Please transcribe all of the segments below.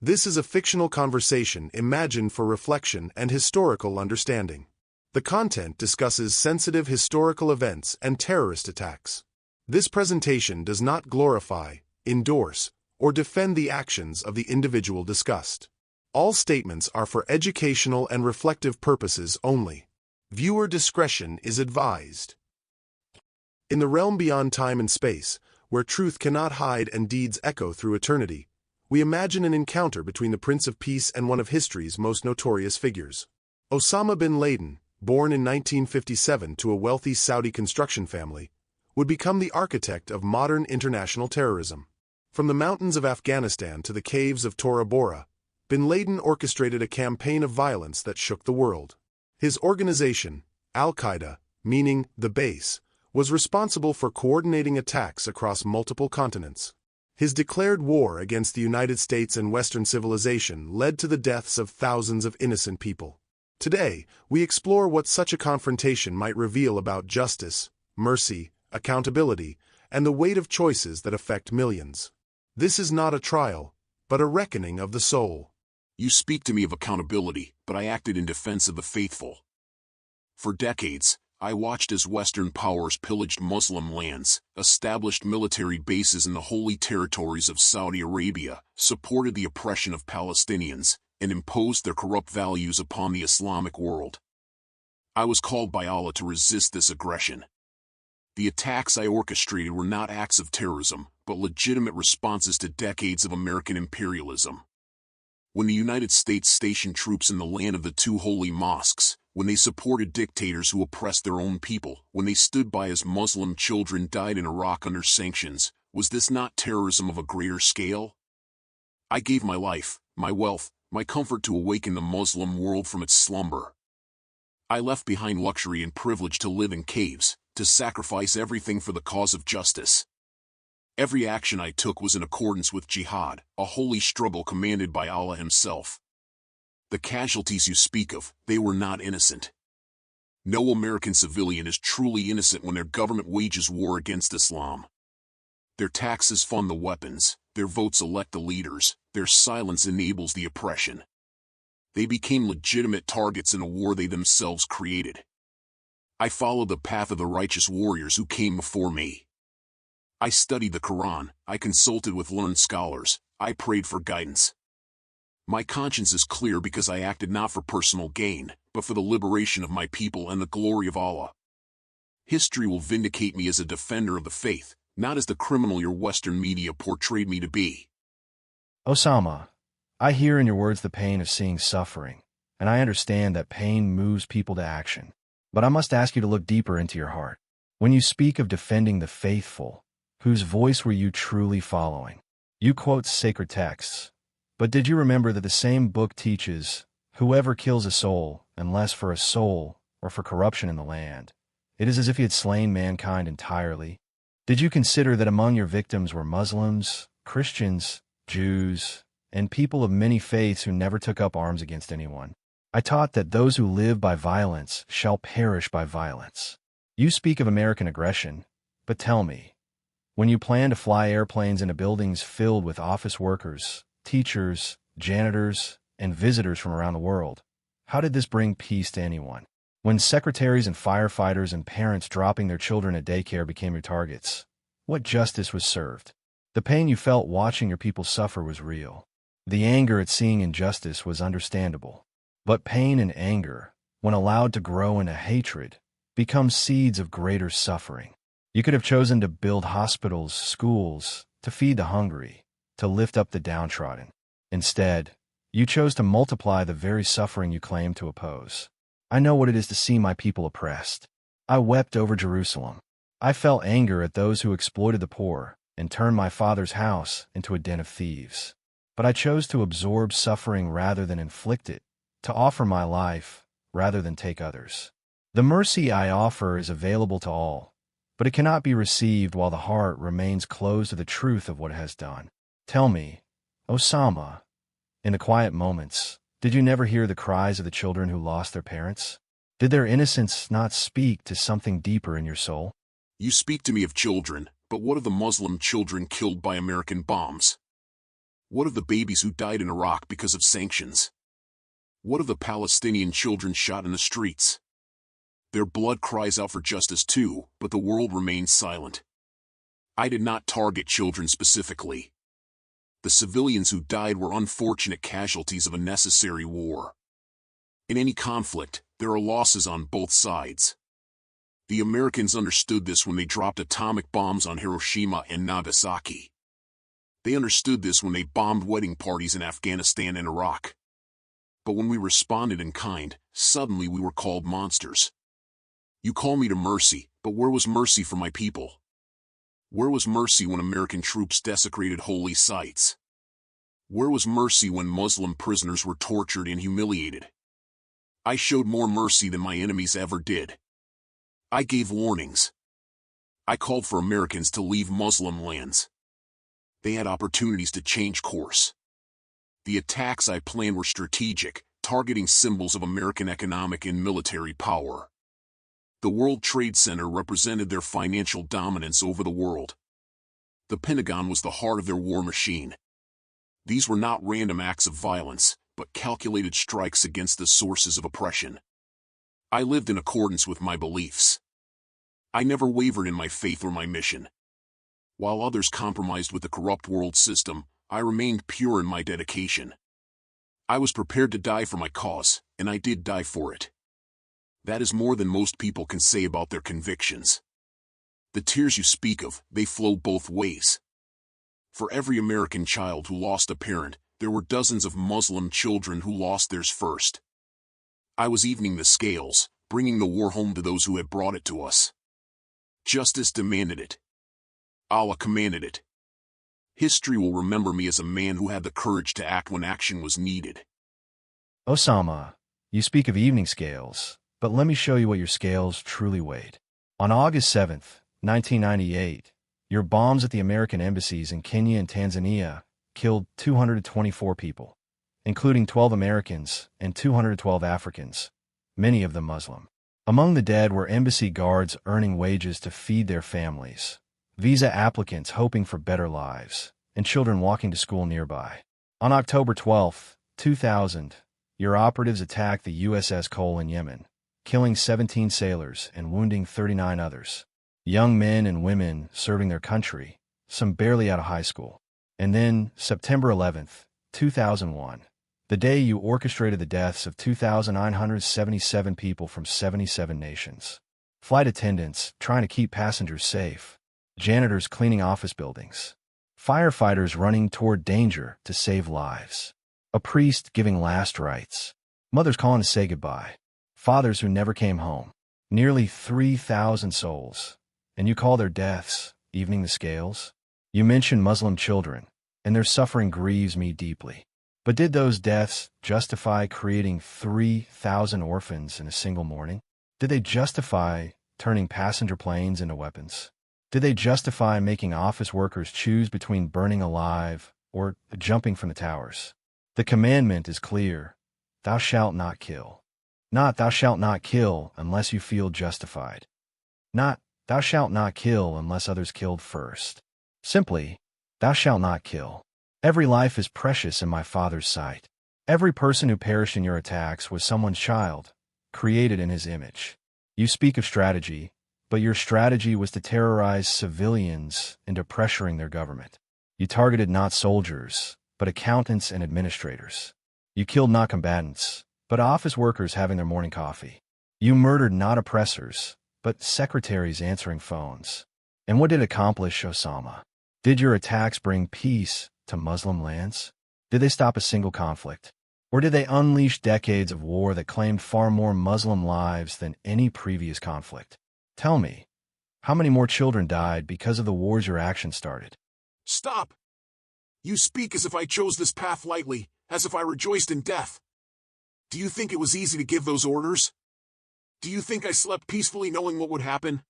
This is a fictional conversation imagined for reflection and historical understanding. The content discusses sensitive historical events and terrorist attacks. This presentation does not glorify, endorse, or defend the actions of the individual discussed. All statements are for educational and reflective purposes only. Viewer discretion is advised. In the realm beyond time and space, where truth cannot hide and deeds echo through eternity, we imagine an encounter between the Prince of Peace and one of history's most notorious figures. Osama bin Laden, born in 1957 to a wealthy Saudi construction family, would become the architect of modern international terrorism. From the mountains of Afghanistan to the caves of Tora Bora, bin Laden orchestrated a campaign of violence that shook the world. His organization, Al-Qaeda, meaning the base, was responsible for coordinating attacks across multiple continents. His declared war against the United States and Western civilization led to the deaths of thousands of innocent people. Today, we explore what such a confrontation might reveal about justice, mercy, accountability, and the weight of choices that affect millions. This is not a trial, but a reckoning of the soul. You speak to me of accountability, but I acted in defense of the faithful. For decades, I watched as Western powers pillaged Muslim lands, established military bases in the holy territories of Saudi Arabia, supported the oppression of Palestinians, and imposed their corrupt values upon the Islamic world. I was called by Allah to resist this aggression. The attacks I orchestrated were not acts of terrorism, but legitimate responses to decades of American imperialism. When the United States stationed troops in the land of the two holy mosques, when they supported dictators who oppressed their own people, when they stood by as Muslim children died in Iraq under sanctions, was this not terrorism of a greater scale? I gave my life, my wealth, my comfort to awaken the Muslim world from its slumber. I left behind luxury and privilege to live in caves, to sacrifice everything for the cause of justice. Every action I took was in accordance with jihad, a holy struggle commanded by Allah Himself. The casualties you speak of, they were not innocent. No American civilian is truly innocent when their government wages war against Islam. Their taxes fund the weapons, their votes elect the leaders, their silence enables the oppression. They became legitimate targets in a war they themselves created. I followed the path of the righteous warriors who came before me. I studied the Quran, I consulted with learned scholars, I prayed for guidance. My conscience is clear because I acted not for personal gain, but for the liberation of my people and the glory of Allah. History will vindicate me as a defender of the faith, not as the criminal your Western media portrayed me to be. Osama, I hear in your words the pain of seeing suffering, and I understand that pain moves people to action. But I must ask you to look deeper into your heart. When you speak of defending the faithful, whose voice were you truly following? You quote sacred texts, but did you remember that the same book teaches, whoever kills a soul, unless for a soul or for corruption in the land, it is as if he had slain mankind entirely? Did you consider that among your victims were Muslims, Christians, Jews, and people of many faiths who never took up arms against anyone? I taught that those who live by violence shall perish by violence. You speak of American aggression, but tell me, when you plan to fly airplanes into buildings filled with office workers, teachers, janitors, and visitors from around the world, how did this bring peace to anyone? When secretaries and firefighters and parents dropping their children at daycare became your targets, what justice was served? The pain you felt watching your people suffer was real. The anger at seeing injustice was understandable. But pain and anger, when allowed to grow into hatred, become seeds of greater suffering. You could have chosen to build hospitals, schools, to feed the hungry, to lift up the downtrodden. Instead, you chose to multiply the very suffering you claimed to oppose. I know what it is to see my people oppressed. I wept over Jerusalem. I felt anger at those who exploited the poor and turned my father's house into a den of thieves. But I chose to absorb suffering rather than inflict it, to offer my life rather than take others. The mercy I offer is available to all, but it cannot be received while the heart remains closed to the truth of what it has done. Tell me, Osama, in the quiet moments, did you never hear the cries of the children who lost their parents? Did their innocence not speak to something deeper in your soul? You speak to me of children, but what of the Muslim children killed by American bombs? What of the babies who died in Iraq because of sanctions? What of the Palestinian children shot in the streets? Their blood cries out for justice too, but the world remains silent. I did not target children specifically. The civilians who died were unfortunate casualties of a necessary war. In any conflict, there are losses on both sides. The Americans understood this when they dropped atomic bombs on Hiroshima and Nagasaki. They understood this when they bombed wedding parties in Afghanistan and Iraq. But when we responded in kind, suddenly we were called monsters. You call me to mercy, but where was mercy for my people? Where was mercy when American troops desecrated holy sites? Where was mercy when Muslim prisoners were tortured and humiliated? I showed more mercy than my enemies ever did. I gave warnings. I called for Americans to leave Muslim lands. They had opportunities to change course. The attacks I planned were strategic, targeting symbols of American economic and military power. The World Trade Center represented their financial dominance over the world. The Pentagon was the heart of their war machine. These were not random acts of violence, but calculated strikes against the sources of oppression. I lived in accordance with my beliefs. I never wavered in my faith or my mission. While others compromised with the corrupt world system, I remained pure in my dedication. I was prepared to die for my cause, and I did die for it. That is more than most people can say about their convictions. The tears you speak of, they flow both ways. For every American child who lost a parent, there were dozens of Muslim children who lost theirs first. I was evening the scales, bringing the war home to those who had brought it to us. Justice demanded it. Allah commanded it. History will remember me as a man who had the courage to act when action was needed. Osama, you speak of evening scales, but let me show you what your scales truly weighed. On August 7th, 1998, your bombs at the American embassies in Kenya and Tanzania killed 224 people, including 12 Americans and 212 Africans, many of them Muslim. Among the dead were embassy guards earning wages to feed their families, visa applicants hoping for better lives, and children walking to school nearby. On October 12, 2000, your operatives attacked the USS Cole in Yemen, killing 17 sailors and wounding 39 others, young men and women serving their country, some barely out of high school. And then, September 11th, 2001, the day you orchestrated the deaths of 2,977 people from 77 nations. Flight attendants trying to keep passengers safe, janitors cleaning office buildings, firefighters running toward danger to save lives, a priest giving last rites, mothers calling to say goodbye, fathers who never came home, nearly 3,000 souls. And you call their deaths evening the scales? You mention Muslim children, and their suffering grieves me deeply. But did those deaths justify creating 3,000 orphans in a single morning? Did they justify turning passenger planes into weapons? Did they justify making office workers choose between burning alive or jumping from the towers? The commandment is clear: thou shalt not kill. Not thou shalt not kill unless you feel justified. Not thou shalt not kill unless others killed first. Simply, thou shalt not kill. Every life is precious in my Father's sight. Every person who perished in your attacks was someone's child, created in his image. You speak of strategy, but your strategy was to terrorize civilians into pressuring their government. You targeted not soldiers, but accountants and administrators. You killed not combatants, but office workers having their morning coffee. You murdered not oppressors, but secretaries answering phones. And what did it accomplish, Osama? Did your attacks bring peace to Muslim lands? Did they stop a single conflict? Or did they unleash decades of war that claimed far more Muslim lives than any previous conflict? Tell me, how many more children died because of the wars your actions started? Stop! You speak as if I chose this path lightly, as if I rejoiced in death. Do you think it was easy to give those orders? Do you think I slept peacefully knowing what would happen?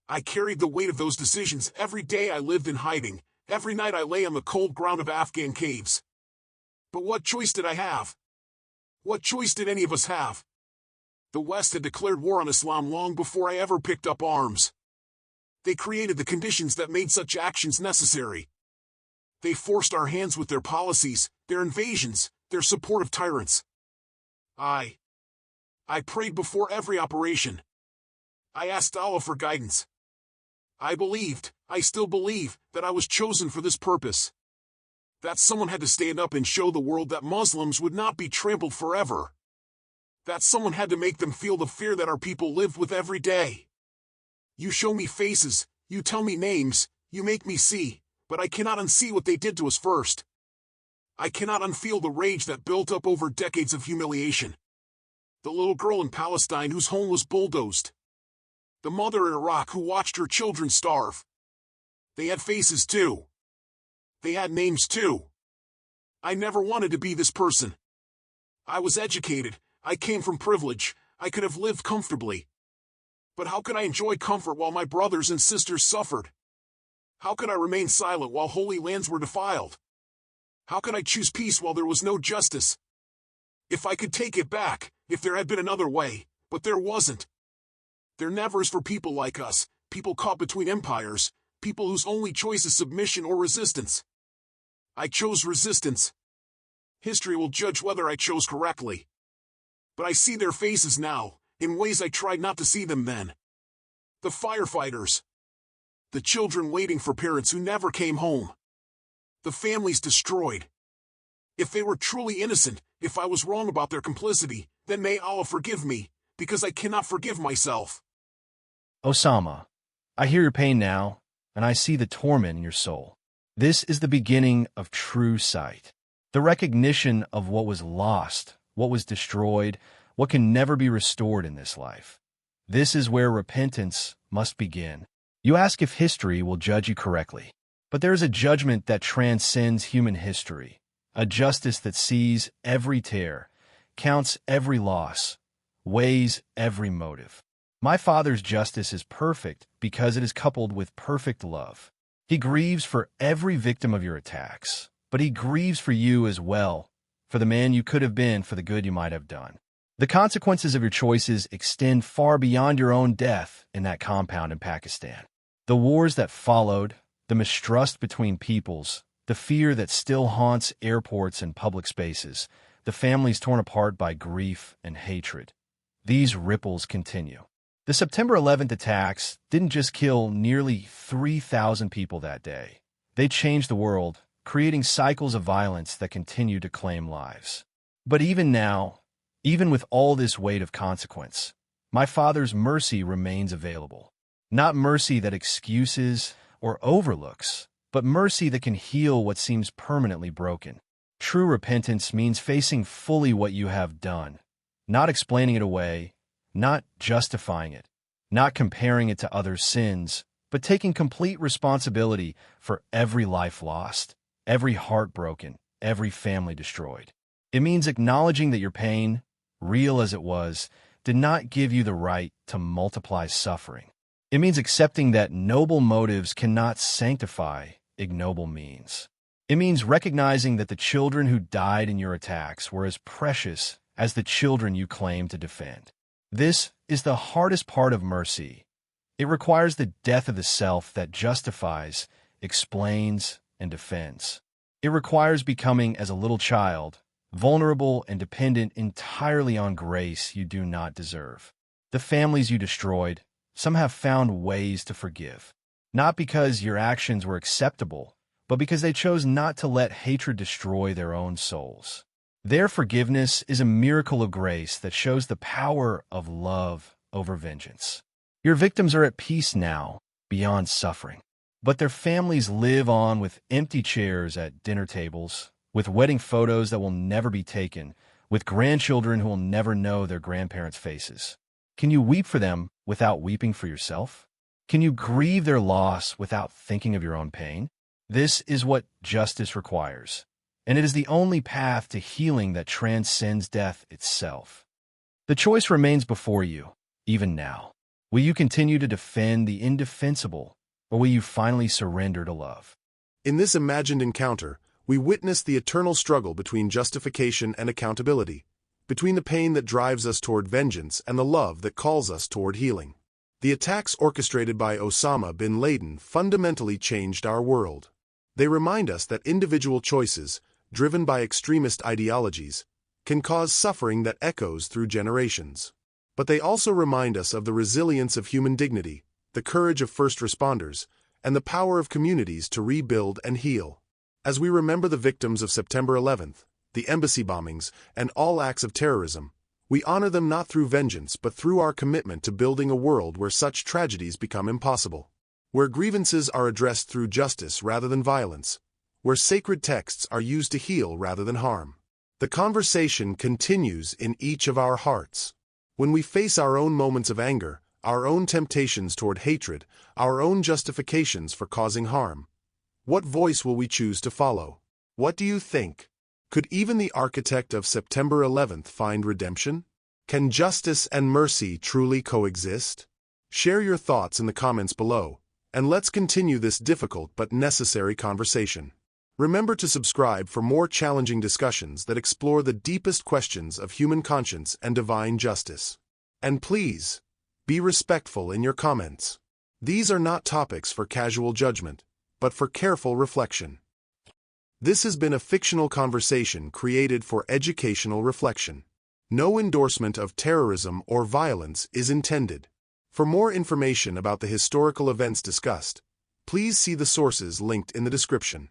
I carried the weight of those decisions. Every day I lived in hiding. Every night I lay on the cold ground of Afghan caves. But what choice did I have? What choice did any of us have? The West had declared war on Islam long before I ever picked up arms. They created the conditions that made such actions necessary. They forced our hands with their policies, their invasions, their support of tyrants. I prayed before every operation. I asked Allah for guidance. I still believe, that I was chosen for this purpose. That someone had to stand up and show the world that Muslims would not be trampled forever. That someone had to make them feel the fear that our people lived with every day. You show me faces, you tell me names, you make me see, but I cannot unsee what they did to us first. I cannot unfeel the rage that built up over decades of humiliation. The little girl in Palestine whose home was bulldozed. The mother in Iraq who watched her children starve. They had faces too. They had names too. I never wanted to be this person. I was educated, I came from privilege, I could have lived comfortably. But how could I enjoy comfort while my brothers and sisters suffered? How could I remain silent while holy lands were defiled? How could I choose peace while there was no justice? If I could take it back, if there had been another way, but there wasn't. There never is for people like us, people caught between empires, people whose only choice is submission or resistance. I chose resistance. History will judge whether I chose correctly. But I see their faces now, in ways I tried not to see them then. The firefighters. The children waiting for parents who never came home. The families destroyed. If they were truly innocent, if I was wrong about their complicity, then may Allah forgive me, because I cannot forgive myself. Osama, I hear your pain now, and I see the torment in your soul. This is the beginning of true sight. The recognition of what was lost, what was destroyed, what can never be restored in this life. This is where repentance must begin. You ask if history will judge you correctly. But there is a judgment that transcends human history, a justice that sees every tear, counts every loss, weighs every motive. My Father's justice is perfect because it is coupled with perfect love. He grieves for every victim of your attacks, but he grieves for you as well, for the man you could have been, for the good you might have done. The consequences of your choices extend far beyond your own death in that compound in Pakistan. The wars that followed, the mistrust between peoples, the fear that still haunts airports and public spaces, the families torn apart by grief and hatred. These ripples continue. The September 11th attacks didn't just kill nearly 3,000 people that day. They changed the world, creating cycles of violence that continue to claim lives. But even now, even with all this weight of consequence, my Father's mercy remains available. Not mercy that excuses or overlooks, but mercy that can heal what seems permanently broken. True repentance means facing fully what you have done, not explaining it away, not justifying it, not comparing it to others' sins, but taking complete responsibility for every life lost, every heart broken, every family destroyed. It means acknowledging that your pain, real as it was, did not give you the right to multiply suffering. It means accepting that noble motives cannot sanctify ignoble means. It means recognizing that the children who died in your attacks were as precious as the children you claim to defend. This is the hardest part of mercy. It requires the death of the self that justifies, explains, and defends. It requires becoming as a little child, vulnerable and dependent entirely on grace you do not deserve. The families you destroyed, some have found ways to forgive. Not because your actions were acceptable, but because they chose not to let hatred destroy their own souls. Their forgiveness is a miracle of grace that shows the power of love over vengeance. Your victims are at peace now, beyond suffering. But their families live on with empty chairs at dinner tables, with wedding photos that will never be taken, with grandchildren who will never know their grandparents' faces. Can you weep for them without weeping for yourself? Can you grieve their loss without thinking of your own pain? This is what justice requires, and it is the only path to healing that transcends death itself. The choice remains before you, even now. Will you continue to defend the indefensible, or will you finally surrender to love? In this imagined encounter, we witness the eternal struggle between justification and accountability, between the pain that drives us toward vengeance and the love that calls us toward healing. The attacks orchestrated by Osama bin Laden fundamentally changed our world. They remind us that individual choices, driven by extremist ideologies, can cause suffering that echoes through generations. But they also remind us of the resilience of human dignity, the courage of first responders, and the power of communities to rebuild and heal. As we remember the victims of September 11th, the embassy bombings, and all acts of terrorism, we honor them not through vengeance but through our commitment to building a world where such tragedies become impossible. Where grievances are addressed through justice rather than violence. Where sacred texts are used to heal rather than harm. The conversation continues in each of our hearts. When we face our own moments of anger, our own temptations toward hatred, our own justifications for causing harm, what voice will we choose to follow? What do you think? Could even the architect of September 11th find redemption? Can justice and mercy truly coexist? Share your thoughts in the comments below, and let's continue this difficult but necessary conversation. Remember to subscribe for more challenging discussions that explore the deepest questions of human conscience and divine justice. And please, be respectful in your comments. These are not topics for casual judgment, but for careful reflection. This has been a fictional conversation created for educational reflection. No endorsement of terrorism or violence is intended. For more information about the historical events discussed, please see the sources linked in the description.